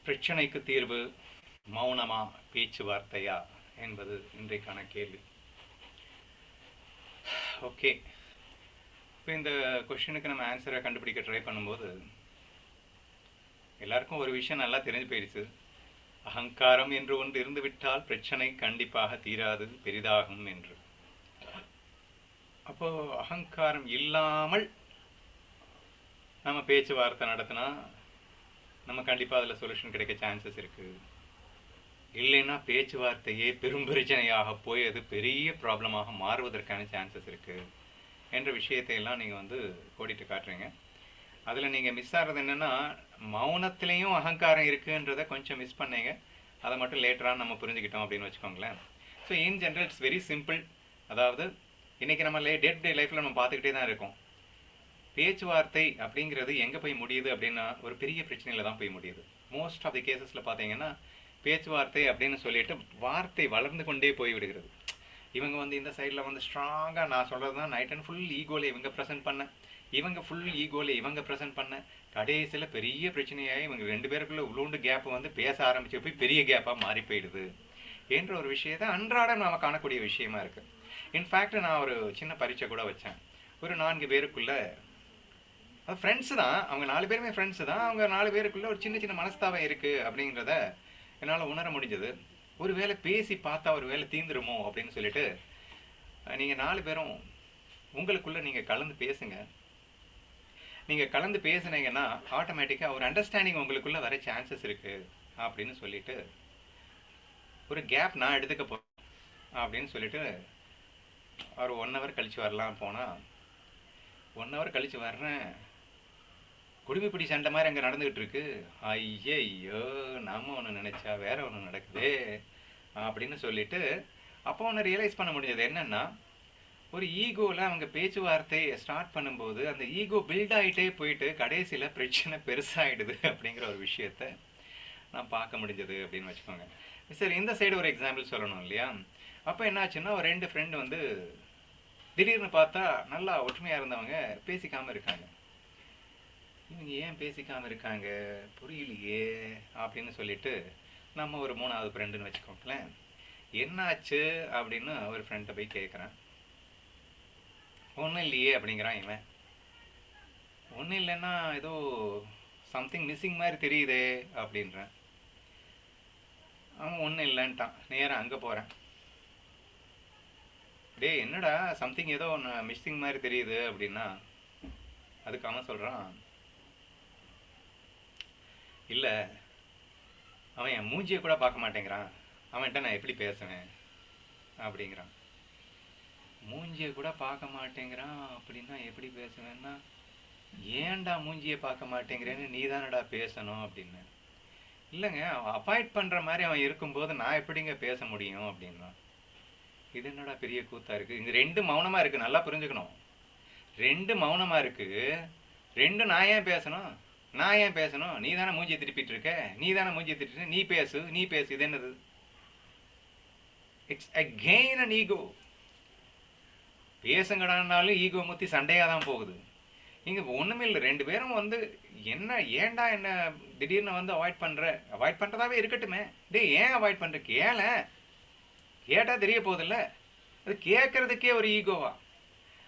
பிரச்சனைக்கு தீர்வு மௌனமா பேச்சுவார்த்தையா என்பது இன்றைக்கான கேள்வி. ஓகே, இப்போ இந்த கொஷினுக்கு நம்ம ஆன்சரை கண்டுபிடிக்க ட்ரை பண்ணும்போது எல்லாருக்கும் ஒரு விஷயம் நல்லா தெரிஞ்சு போயிடுச்சு. அகங்காரம் என்று ஒன்று இருந்துவிட்டால் பிரச்சனை கண்டிப்பாக தீராது, பெரிதாகும் என்று. அப்போ அகங்காரம் இல்லாமல் நம்ம பேச்சுவார்த்தை நடத்தினா நம்ம கண்டிப்பாக அதில் சொல்யூஷன் கிடைக்க சான்சஸ் இருக்குது. இல்லைன்னா பேச்சுவார்த்தையே பெரும் பிரச்சனையாக போய் அது பெரிய ப்ராப்ளமாக மாறுவதற்கான சான்சஸ் இருக்குது என்ற விஷயத்தை எல்லாம் நீங்கள் கோடிட்டு காட்டுறீங்க. அதில் நீங்கள் மிஸ் ஆகிறது என்னென்னா, மௌனத்துலேயும் அகங்காரம் இருக்குன்றதை கொஞ்சம் மிஸ் பண்ணீங்க. அதை மட்டும் லேட்டராக நம்ம புரிஞ்சுக்கிட்டோம் அப்படின்னு வச்சுக்கோங்களேன். So in general it's very simple. அதாவது இன்றைக்கி நம்ம டே டு டே லைஃப்பில் நம்ம பார்த்துக்கிட்டே தான் இருக்கோம். பேச்சுவார்த்தை அப்படிங்கிறது எங்கே போய் முடியுது அப்படின்னா ஒரு பெரிய பிரச்சனையில் தான் போய் முடியுது. மோஸ்ட் ஆஃப் தி கேசஸில் பார்த்தீங்கன்னா பேச்சுவார்த்தை அப்படின்னு சொல்லிட்டு வார்த்தை வளர்ந்து கொண்டே போய் விடுகிறது. இவங்க இந்த சைடில் ஸ்ட்ராங்காக நான் சொல்கிறது தான் நைட் அண்ட் ஃபுல் ஈகோவில் இவங்க ப்ரெசென்ட் பண்ண, இவங்க ஃபுல் ஈகோவில் இவங்க ப்ரெசென்ட் பண்ண, கடைசியில் பெரிய பிரச்சனையாகி இவங்க ரெண்டு பேருக்குள்ளே உள்ளூண்டு கேப்பு பேச ஆரம்பிச்சு போய் பெரிய கேப்பாக மாறி போயிடுது என்ற ஒரு விஷயத்தை அன்றாடம் நாம் காணக்கூடிய விஷயமா இருக்குது. இன்ஃபேக்ட் நான் ஒரு சின்ன பரீட்சை கூட வச்சேன். ஒரு 4 பேருக்குள்ளே, அது ஃப்ரெண்ட்ஸு தான், அவங்க 4 பேருமே ஃப்ரெண்ட்ஸு தான், அவங்க 4 பேருக்குள்ளே ஒரு சின்ன சின்ன மனஸ்தாபம் இருக்குது அப்படிங்கிறத என்னால் உணர முடிஞ்சது. ஒரு வேளை பேசி பார்த்தா ஒரு வேளை தீந்துருமோ அப்படின்னு சொல்லிட்டு நீங்கள் 4 பேரும் உங்களுக்குள்ளே நீங்கள் கலந்து பேசுங்க. நீங்கள் கலந்து பேசுனீங்கன்னா ஆட்டோமேட்டிக்காக ஒரு அண்டர்ஸ்டாண்டிங் உங்களுக்குள்ளே வர சான்சஸ் இருக்குது அப்படின்னு சொல்லிட்டு ஒரு கேப் நான் எடுத்துக்க போகிறேன் அப்படின்னு சொல்லிட்டு ஒரு 1 hour கழித்து வரலாம் போனால் 1 hour கழித்து வர்றேன், குடும்பிப்பிடி சண்டை மாதிரி அங்கே நடந்துக்கிட்டு இருக்கு. ஐயோ, நம்ம ஒன்று நினச்சா வேற ஒன்று நடக்குது அப்படின்னு சொல்லிட்டு அப்போ ஒன்று ரியலைஸ் பண்ண முடிஞ்சது. என்னென்னா, ஒரு ஈகோவில் அவங்க பேச்சுவார்த்தையை ஸ்டார்ட் பண்ணும்போது அந்த ஈகோ பில்ட் ஆகிட்டே போயிட்டு கடைசியில் பிரச்சனை பெருசாகிடுது அப்படிங்கிற ஒரு விஷயத்த நான் பார்க்க முடிஞ்சது அப்படின்னு வச்சுக்கோங்க. சரி, இந்த சைடு ஒரு எக்ஸாம்பிள் சொல்லணும் இல்லையா? அப்போ என்னாச்சுன்னா, ஒரு 2 ஃப்ரெண்டு திடீர்னு பார்த்தா நல்லா ஒற்றுமையாக இருந்தவங்க பேசிக்காமல் இருக்காங்க. இவங்க ஏன் பேசிக்காமல் இருக்காங்க புரியலையே அப்படின்னு சொல்லிட்டு நம்ம ஒரு 3வது ஃப்ரெண்டுன்னு வச்சுக்கோங்களேன், என்னாச்சு அப்படின்னு ஒரு ஃப்ரெண்டை போய் கேட்குறேன். ஒன்றும் இல்லையே அப்படிங்கிறான். இவன் ஒன்றும் இல்லைன்னா ஏதோ சம்திங் மிஸ்ஸிங் மாதிரி தெரியுதே அப்படின்றேன். அவன் ஒன்றும் இல்லைன்ட்டான். நேராக அங்கே போகிறேன். டே என்னடா சம்திங் ஏதோ ஒன்று மிஸ்ஸிங் மாதிரி தெரியுது அப்படின்னா, அதுக்கு அவன் சொல்கிறான், இல்லை அவன் என் மூஞ்சியை கூட பார்க்க மாட்டேங்கிறான், அவன்கிட்ட நான் எப்படி பேசுவேன் அப்படிங்கிறான். மூஞ்சியை கூட பார்க்க மாட்டேங்கிறான் அப்படின்னா எப்படி பேசுவேன்னா, ஏன்டா மூஞ்சியை பார்க்க மாட்டேங்கிறேன்னு நீ தானடா பேசணும் அப்படின்னு. இல்லைங்க, அவன் அவாய்ட் பண்ணுற மாதிரி அவன் இருக்கும்போது நான் எப்படிங்க பேச முடியும் அப்படின்னா. இது என்னடா பெரிய கூத்தாக இருக்குது. இங்கே 2 மௌனமாக இருக்குது, நல்லா புரிஞ்சுக்கணும். 2 மௌனமாக இருக்குது, 2 நான் ஏன் பேசணும், நான் ஏன் பேசணும், நீ தானே மூஞ்சியை திருப்பிட்டு இருக்க, நீ தானே மூஞ்சியை திருப்பிட்டு, நீ பேசு நீ பேசு. இது என்னது? It's again an ego. பேசுங்கடானாலும் ஈகோ முற்றி சண்டையாக தான் போகுது. இங்கே ஒன்றுமே இல்லை, 2 பேரும் என்ன ஏன்டா என்ன திடீர்னு அவாய்ட் பண்ணுறதாவே இருக்கட்டுமே. டே ஏன் அவாய்ட் பண்ணுற, கேட்டால் தெரிய போதில்ல, அது கேட்கறதுக்கே ஒரு ஈகோவா?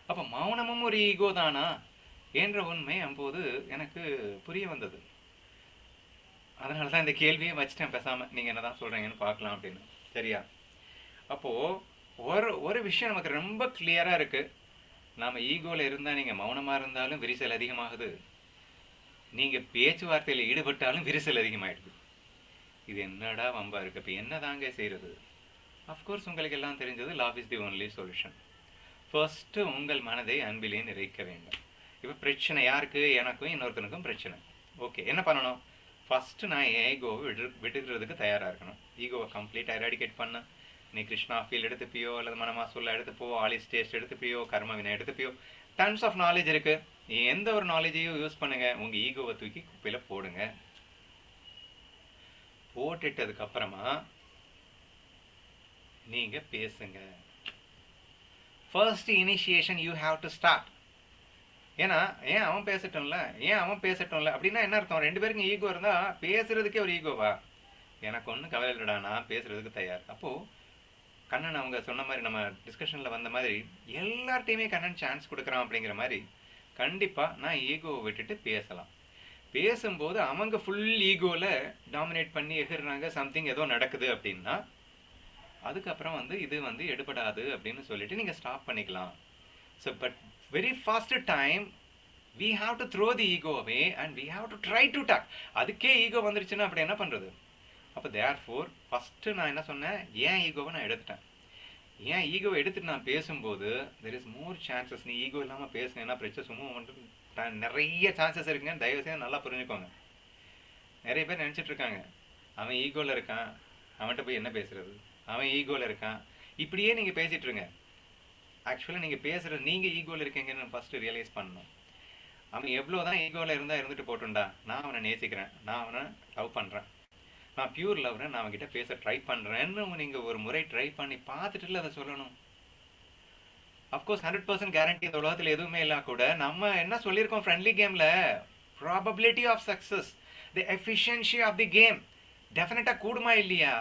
அப்போ மௌனமும் ஒரு ஈகோ தானா என்ற உண்மை அப்போது எனக்கு புரிய வந்தது. அதனால தான் இந்த கேள்வியை வச்சுட்டேன் பேசாமல், நீங்கள் என்ன தான் சொல்கிறீங்கன்னு பார்க்கலாம் அப்படின்னு. சரியா? அப்போது ஒரு விஷயம் நமக்கு ரொம்ப கிளியராக இருக்குது. நாம் ஈகோவில் இருந்தால் நீங்கள் மௌனமாக இருந்தாலும் விரிசல் அதிகமாகுது, நீங்கள் பேச்சுவார்த்தையில் ஈடுபட்டாலும் விரிசல் அதிகமாகிடுது. இது என்னடா வம்பா இருக்குது? இப்போ என்ன தாங்க செய்கிறது? அஃப்கோர்ஸ் உங்களுக்கு எல்லாம் தெரிஞ்சது, love is the only solution. First உங்கள் மனதை அன்பிலே நிறைக்க வேண்டும். இப்போ பிரச்சனை யாருக்கு? எனக்கும் இன்னொருத்தனுக்கும் பிரச்சனை. ஓகே, என்ன பண்ணணும்? ஃபஸ்ட்டு நான் என் ஈகோவை விட்டுக்கிறதுக்கு தயாராக இருக்கணும். ஈகோவை கம்ப்ளீட்டாக எராடிகேட் பண்ண. நீ கிருஷ்ணா ஃபீல் எடுத்துப்பியோ, அல்லது மனமாசூல் எடுத்துப்போ, ஆலிஸ் டேஸ்ட் எடுத்துப்பியோ, கர்மவினை எடுத்துப்பியோ, டன்ஸ் ஆஃப் நாலேஜ் இருக்குது. நீ எந்த ஒரு நாலேஜையும் யூஸ் பண்ணுங்கள், உங்கள் ஈகோவை தூக்கி குப்பையில் போடுங்க. போட்டுட்டதுக்கப்புறமா நீங்கள் பேசுங்க. First initiation you have to start. ஏன்னா ஏன் அவன் பேசட்டும்ல, ஏன் அவன் பேசட்டும்ல அப்படின்னா என்ன அர்த்தம்? ரெண்டு பேருக்கும் ஈகோ இருந்தா பேசுறதுக்கே ஒரு ஈகோவா? எனக்கு ஒன்றும் கவலை இல்லைடா, நான் பேசுறதுக்கு தயார். அப்போ கண்ணன் அவங்க சொன்ன மாதிரி, நம்ம டிஸ்கஷன்ல வந்த மாதிரி, எல்லார்ட்டையுமே கண்ணன் சான்ஸ் கொடுக்குறான் அப்படிங்கிற மாதிரி கண்டிப்பா நான் ஈகோவை விட்டுட்டு பேசலாம். பேசும்போது அவங்க ஃபுல் ஈகோவில் டாமினேட் பண்ணி எகிர்றாங்க, சம்திங் ஏதோ நடக்குது அப்படின்னா அதுக்கப்புறம் இது எடுபடாது அப்படின்னு சொல்லிட்டு நீங்கள் ஸ்டாப் பண்ணிக்கலாம். So but very fast time we have to throw the ego away and we have to try to talk. அதுக்கே ஈகோ வந்துருச்சுன்னா அப்படி என்ன பண்ணுறது? அப்போ தேர்ஃபோர் ஃபஸ்ட்டு நான் என்ன சொன்னேன், ஏன் ஈகோவை நான் எடுத்துட்டேன். ஏன் ஈகோவை எடுத்துட்டு நான் பேசும்போது தெர் இஸ் மோர் சான்சஸ். நீ ஈகோ இல்லாமல் பேசுனேன்னா பிரச்சனை சும்மா நிறைய சான்சஸ் இருக்குங்க. தயவுசெய்து நல்லா புரிஞ்சுக்கோங்க. நிறைய பேர் நினச்சிட்டு இருக்காங்க, அவன் ஈகோவில் இருக்கான், அவன்கிட்ட போய் என்ன பேசுறது, அவன் ஈகோவில் இருக்கான், இப்படியே நீங்கள் பேசிகிட்டு இருங்க. ஆக்சுவலாக நீங்கள் பேசுகிறது, நீங்கள் ஈகோவில் இருக்கீங்கன்னு ஃபஸ்ட்டு ரியலைஸ் பண்ணணும். அவன் எவ்வளோ தான் ஈகோவில் இருந்தால் இருந்துட்டு போட்டுண்டா, நான் அவனை நேசிக்கிறேன், நான் அவனை லவ் பண்ணுறேன், நான் பியூர் லவ்னு நான் அவன்கிட்ட பேச ட்ரை பண்ணுறேன்னு நீங்கள் ஒரு முறை ட்ரை பண்ணி பார்த்துட்டுல அதை சொல்லணும். அஃப்கோர்ஸ் 100% கேரண்டி இந்த உலகத்தில் எதுவுமே இல்லை கூட நம்ம என்ன சொல்லியிருக்கோம் ஃப்ரெண்ட்லி கேமில், probability of success, the efficiency of the game டெஃபினட்டாக கூடுமா இல்லையா?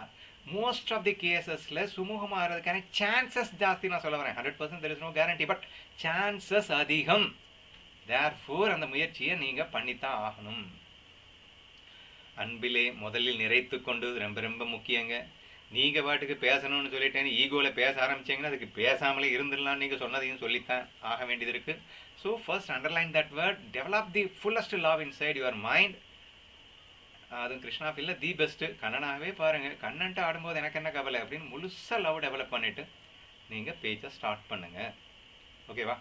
மோஸ்ட் ஆஃப் தி கேசஸில் சுமூகமாக ஆகிறதுக்கான சான்சஸ் ஜாஸ்தி. நான் சொல்ல வரேன் 100% there is no guarantee, but chances அதிகம். தேர்ஃபோர் அந்த முயற்சியை நீங்கள் பண்ணித்தான் ஆகணும். அன்பிலே முதலில் நிறைத்து கொண்டு ரொம்ப ரொம்ப முக்கியங்க. நீங்கள் பாட்டுக்கு பேசணும்னு சொல்லிட்டேன்னு ஈகோவில் பேச ஆரம்பிச்சிங்கன்னா அதுக்கு பேசாமலே இருந்துடலாம். நீங்கள் சொன்னதையும் சொல்லித்தான் ஆக வேண்டியது இருக்குது. So first underline that word, develop the fullest love inside your mind. அதுவும் கிருஷ்ணா இல்லை தி பெஸ்ட்டு. கண்ணனாகவே பாருங்கள், கண்ணன்ட்டு ஆடும்போது எனக்கு என்ன கவலை அப்படின்னு முழுசாக லவ் டெவலப் பண்ணிவிட்டு நீங்கள் பேச்சை ஸ்டார்ட் பண்ணுங்கள். ஓகேவா?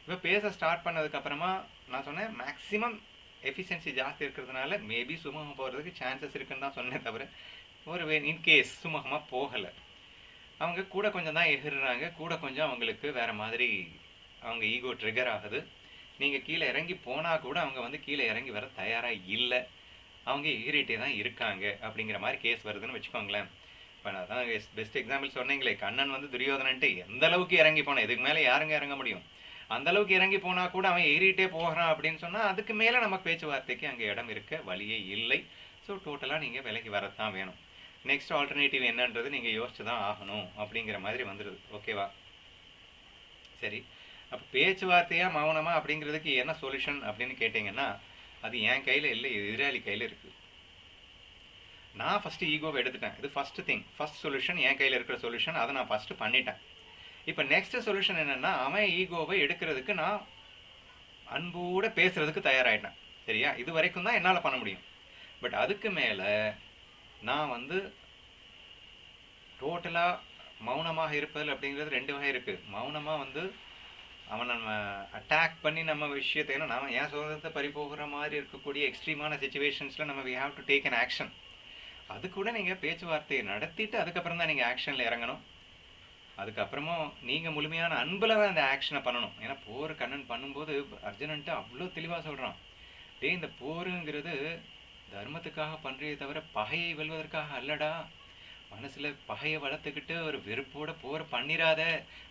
இப்போ பேச ஸ்டார்ட் பண்ணதுக்கப்புறமா நான் சொன்னேன் மேக்ஸிமம் எஃபிஷியன்சி ஜாஸ்தி இருக்கிறதுனால மேபி சுமூகமாக போகிறதுக்கு சான்சஸ் இருக்குன்னு தான் சொன்னேன். தவிர ஒரு இன்கேஸ் சுமூகமாக போகலை, அவங்க கூட கொஞ்சம் தான் எகிர்றாங்க, கூட கொஞ்சம் அவங்களுக்கு வேறு மாதிரி அவங்க ஈகோ ட்ரிகர் ஆகுது. நீங்கள் கீழே இறங்கி போனால் கூட அவங்க கீழே இறங்கி வர தயாராக இல்லை, அவங்க எகிரிட்டே தான் இருக்காங்க அப்படிங்கிற மாதிரி கேஸ் வருதுன்னு வச்சுக்கோங்களேன். இப்போ நான் தான் பெஸ்ட் எக்ஸாம்பிள் சொன்னீங்களே, கண்ணன் துரியோதனன்ட்டு எந்த அளவுக்கு இறங்கி போனேன், இதுக்கு மேலே யாருங்க இறங்க முடியும்? அந்த அளவுக்கு இறங்கி போனால் கூட அவன் ஏறிட்டே போகிறான் அப்படின்னு சொன்னால் அதுக்கு மேலே நம்ம பேச்சுவார்த்தைக்கு அங்கே இடம் இருக்க வழியே இல்லை. ஸோ டோட்டலாக நீங்கள் விலைக்கு வரத்தான் வேணும். நெக்ஸ்ட் ஆல்டர்னேட்டிவ் என்னன்றது நீங்கள் யோசிச்சு தான் ஆகணும் அப்படிங்கிற மாதிரி வந்துடுது. ஓகேவா? சரி, அப்போ பேச்சுவார்த்தையாக மௌனமா அப்படிங்கிறதுக்கு என்ன சொல்யூஷன் அப்படின்னு கேட்டிங்கன்னா அது என் கையில் இல்லை, எதிராளி கையில் இருக்குது. நான் ஃபஸ்ட்டு ஈகோவை எடுத்துட்டேன். இது ஃபஸ்ட்டு திங், ஃபஸ்ட் சொல்யூஷன் என் கையில் இருக்கிற சொல்யூஷன், அதை நான் ஃபஸ்ட்டு பண்ணிட்டேன். இப்போ நெக்ஸ்ட் சொல்யூஷன் என்னென்னா, அவன் ஈகோவை எடுக்கிறதுக்கு நான் அன்போடு பேசுகிறதுக்கு தயாராகிட்டேன். சரியா? இது வரைக்கும் தான் என்னால் பண்ண முடியும். பட் அதுக்கு மேலே நான் டோட்டலாக மௌனமாக இருப்பதில் அப்படிங்கிறது ரெண்டு வகை இருக்குது. மௌனமாக அவனை நம்ம அட்டாக் பண்ணி நம்ம விஷயத்தை, ஏன்னா நம்ம ஏன் சுதந்திரத்தை பறிபோகிற மாதிரி இருக்கக்கூடிய எக்ஸ்ட்ரீமான சுச்சுவேஷன்ஸில் நம்ம we have to take an action. அது கூட நீங்கள் பேச்சுவார்த்தையை நடத்திட்டு அதுக்கப்புறம் தான் நீங்கள் ஆக்ஷனில் இறங்கணும். அதுக்கப்புறமும் நீங்கள் முழுமையான அன்பில் தான் இந்த ஆக்ஷனை பண்ணணும். ஏன்னா போர் கண்ணன் பண்ணும்போது அர்ஜுனன்ட்டு அவ்வளோ தெளிவாக சொல்கிறான், டே இந்த போருங்கிறது தர்மத்துக்காக பண்ணுறதே தவிர பகையை வெல்வதற்காக அல்லடா. மனசில் பகையை வளர்த்துக்கிட்டு ஒரு வெறுப்போட போரை பண்ணிடாத,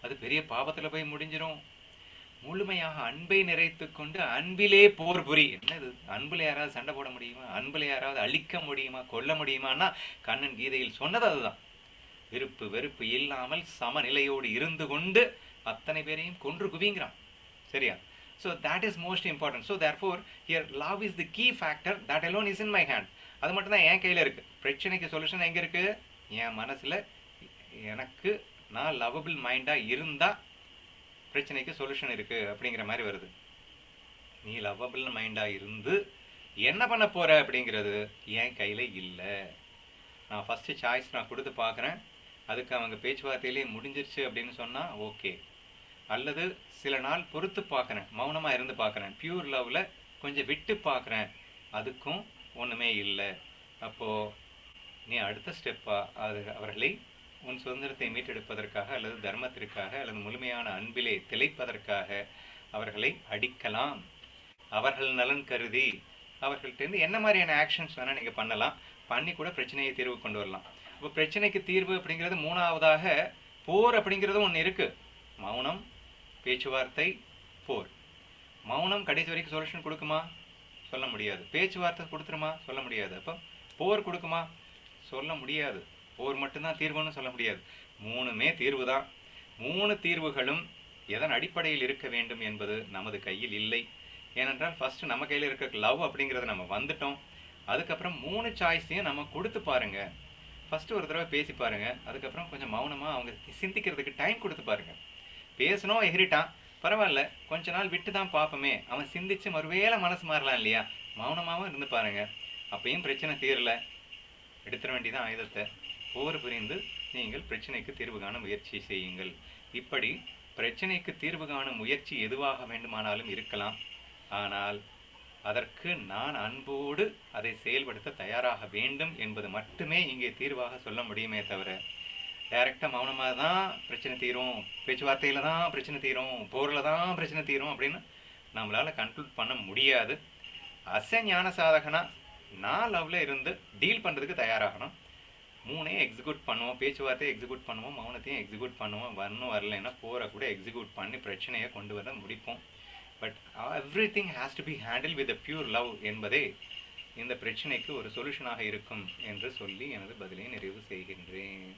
அது பெரிய பாவத்தில் போய் முடிஞ்சிடும். முழுமையாக அன்பை நிறைத்து கொண்டு அன்பிலே போர் புரி. என்னது, அன்பில் யாராவது சண்டை போட முடியுமா? அன்பில் யாராவது அழிக்க முடியுமா, கொல்ல முடியுமான்னா கண்ணன் கீதையில் சொன்னது அதுதான். விருப்பு வெறுப்பு இல்லாமல் சமநிலையோடு இருந்து கொண்டு அத்தனை பேரையும் கொன்று குவிங்கிறான். சரியா? So that is most important. So therefore here love is the key factor, that alone is in my hand. அது மட்டும் தான் என் கையில் இருக்குது. பிரச்சனைக்கு சொல்யூஷன் எங்கே இருக்குது? என் மனசில் எனக்கு நான் லவபிள் மைண்டாக இருந்தால் பிரச்சனைக்கு சொல்யூஷன் இருக்குது அப்படிங்கிற மாதிரி வருது. நீ லவபிள் மைண்டாக இருந்து என்ன பண்ண போகிற அப்படிங்கிறது என் கையில் இல்லை. நான் ஃபஸ்ட்டு சாய்ஸ் நான் கொடுத்து பார்க்குறேன், அதுக்கு அவங்க பேச்சுவார்த்தையிலே முடிஞ்சிருச்சு அப்படின்னு சொன்னால் ஓகே. அல்லது சில நாள் பொறுத்து பார்க்குறேன், மௌனமாக இருந்து பார்க்குறேன், பியூர் லவ்வில் கொஞ்சம் விட்டு பார்க்குறேன், அதுக்கும் ஒன்றுமே இல்லை. அப்போது நீ அடுத்த ஸ்டெப்பாக அவர்களை உன் சுதந்திரத்தை மீட்டெடுப்பதற்காக அல்லது தர்மத்திற்காக அல்லது முழுமையான அன்பிலே திளைப்பதற்காக அவர்களை அடிக்கலாம். அவர்கள் நலன் கருதி அவர்கள்ட்டேருந்து என்ன மாதிரியான ஆக்ஷன்ஸ் வேணால் நீங்கள் பண்ணலாம், பண்ணி கூட பிரச்சனையை தீர்வு கொண்டு வரலாம். இப்போ பிரச்சனைக்கு தீர்வு அப்படிங்கிறது மூணாவதாக போர் அப்படிங்கிறது ஒன்று இருக்குது. மௌனம், பேச்சுவார்த்தை, போர். மௌனம் கடைசி வரைக்கும் சொல்யூஷன் கொடுக்குமா? சொல்ல முடியாது. பேச்சுவார்த்தை கொடுத்துருமா? சொல்ல முடியாது. அப்போ போர் கொடுக்குமா? சொல்ல முடியாது. போர் மட்டும்தான் தீர்வுன்னு சொல்ல முடியாது. 3மே தீர்வு தான். 3 தீர்வுகளும் எதன் அடிப்படையில் இருக்க வேண்டும் என்பது நமது கையில் இல்லை. ஏனென்றால் ஃபஸ்ட்டு நம்ம கையில் இருக்க லவ் அப்படிங்கிறத நம்ம வந்துட்டோம். அதுக்கப்புறம் 3 சாய்ஸையும் நம்ம கொடுத்து பாருங்க. ஃபஸ்ட்டு ஒரு தடவை பேசி பாருங்க. அதுக்கப்புறம் கொஞ்சம் மௌனமாக அவங்க சிந்திக்கிறதுக்கு டைம் கொடுத்து பாருங்க. பேசணும், எகிரிட்டான், பரவாயில்ல, கொஞ்ச நாள் விட்டு தான் பார்ப்போமே, அவன் சிந்திச்சு மறுவேளை மனசு மாறலாம் இல்லையா? மௌனமாகவும் இருந்து பாருங்க. அப்பயும் பிரச்சனை தீரல, எடுத்துட வேண்டியதான் ஆயுதத்தை. போர் புரிந்து நீங்கள் பிரச்சனைக்கு தீர்வு காண முயற்சி செய்யுங்கள். இப்படி பிரச்சனைக்கு தீர்வு காணும் முயற்சி எதுவாக வேண்டுமானாலும் இருக்கலாம். ஆனால் அதற்கு நான் அன்போடு அதை செயல்படுத்த தயாராக வேண்டும் என்பது மட்டுமே இங்கே தீர்வாக சொல்ல முடியுமே தவிர, டைரெக்டாக மௌனமாக தான் பிரச்சனை தீரும், பேச்சுவார்த்தையில் தான் பிரச்சனை தீரும், போரில் தான் பிரச்சனை தீரும் அப்படின்னு நம்மளால் கன்க்ளூட் பண்ண முடியாது. ஞான சாதகனா நான் லவ்வில் இருந்து டீல் பண்ணுறதுக்கு தயாராகணும். 3ஐயும் எக்ஸிக்யூட் பண்ணுவோம். பேச்சுவார்த்தையை எக்ஸிக்யூட் பண்ணுவோம், மௌனத்தையும் எக்ஸிக்யூட் பண்ணுவோம். வரலைன்னா போரை கூட எக்ஸிக்யூட் பண்ணி பிரச்சனையை கொண்டு வர முடிப்போம். But everything has to be handle with a pure love என்பதே இந்த பிரச்சனைக்கு ஒரு சொல்யூஷனாக இருக்கும் என்று சொல்லி எனது பதிலை நிறைவு செய்கின்றேன்.